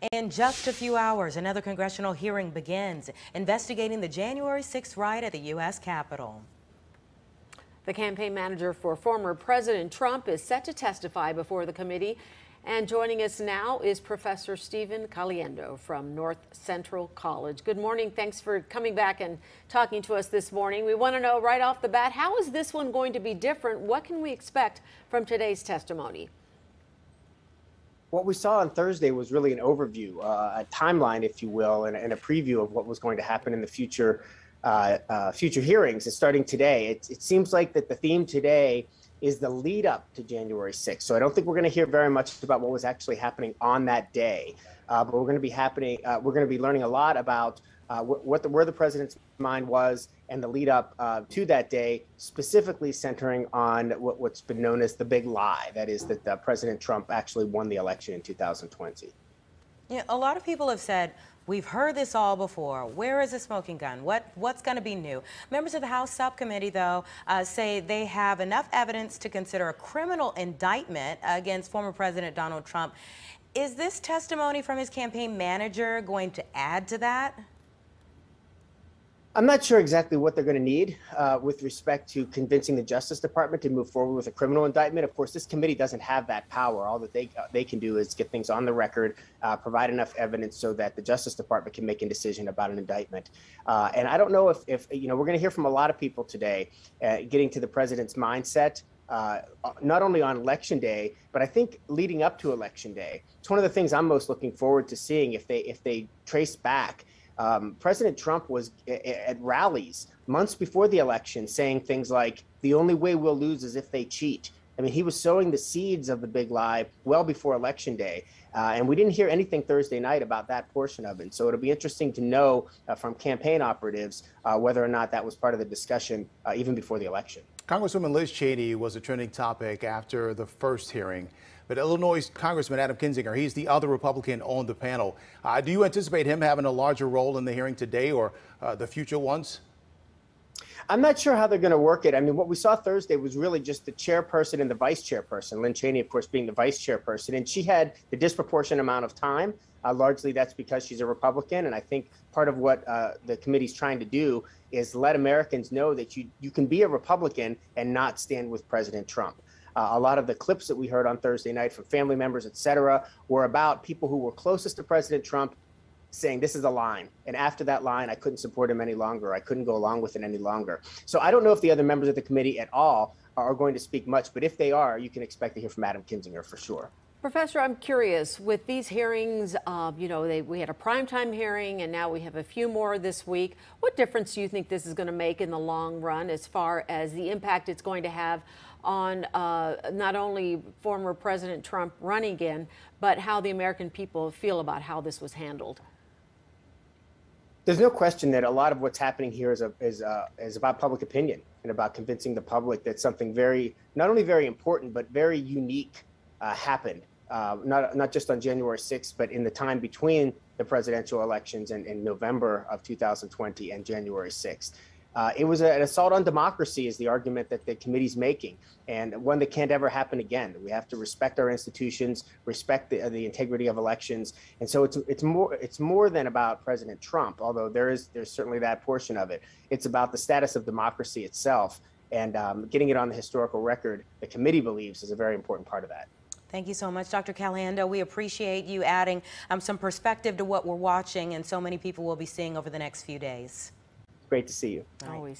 In just a few hours, another congressional hearing begins, investigating the January 6th riot at the U.S. Capitol. The campaign manager for former President Trump is set to testify before the committee. And joining us now is Professor Stephen Caliendo from North Central College. Good morning. Thanks for coming back and talking to us this morning. We want to know right off the bat, how is this one going to be different? What can we expect from today's testimony? What we saw on Thursday was really an overview, a timeline, if you will, and a preview of what was going to happen in the future hearings. And starting today, it seems like that the theme today is the lead up to January 6th. So I don't think we're going to hear very much about what was actually happening on that day, but we're going to be learning a lot about where the president's mind was and the lead up to that day, specifically centering on what's been known as the big lie. That is that President Trump actually won the election in 2020. Yeah, a lot of people have said, we've heard this all before. Where is the smoking gun? What's going to be new? Members of the House subcommittee, though, say they have enough evidence to consider a criminal indictment against former President Donald Trump. Is this testimony from his campaign manager going to add to that? I'm not sure exactly what they're going to need with respect to convincing the Justice Department to move forward with a criminal indictment. Of course, this committee doesn't have that power. All that they can do is get things on the record, provide enough evidence so that the Justice Department can make a decision about an indictment. And I don't know if we're going to hear from a lot of people today getting to the president's mindset. Not only on Election Day, but I think leading up to Election Day. It's one of the things I'm most looking forward to seeing if they trace back. President Trump was at rallies months before the election saying things like, the only way we'll lose is if they cheat. I mean, he was sowing the seeds of the big lie well before Election Day. And we didn't hear anything Thursday night about that portion of it. So it'll be interesting to know from campaign operatives whether or not that was part of the discussion even before the election. Congresswoman Liz Cheney was a trending topic after the first hearing. But Illinois Congressman Adam Kinzinger, he's the other Republican on the panel. Do you anticipate him having a larger role in the hearing today or the future ones? I'm not sure how they're going to work it. I mean, what we saw Thursday was really just the chairperson and the vice chairperson, Lynn Cheney, of course, being the vice chairperson. And she had the disproportionate amount of time. Largely, that's because she's a Republican. And I think part of what the committee's trying to do is let Americans know that you can be a Republican and not stand with President Trump. A lot of the clips that we heard on Thursday night from family members, et cetera, were about people who were closest to President Trump saying this is a line. And after that line, I couldn't support him any longer. I couldn't go along with it any longer. So I don't know if the other members of the committee at all are going to speak much. But if they are, you can expect to hear from Adam Kinzinger for sure. Professor, I'm curious, with these hearings, we had a primetime hearing and now we have a few more this week. What difference do you think this is going to make in the long run as far as the impact it's going to have on not only former President Trump running again, but how the American people feel about how this was handled? There's no question that a lot of what's happening here is about public opinion and about convincing the public that something not only very important, but very unique happened. Not just on January 6th, but in the time between the presidential elections in November of 2020 and January 6th. It was an assault on democracy is the argument that the committee's making, and one that can't ever happen again. We have to respect our institutions, respect the integrity of elections. And so it's more than about President Trump, although there's certainly that portion of it. It's about the status of democracy itself, and getting it on the historical record, the committee believes, is a very important part of that. Thank you so much, Dr. Caliendo. We appreciate you adding some perspective to what we're watching and so many people will be seeing over the next few days. Great to see you. Always.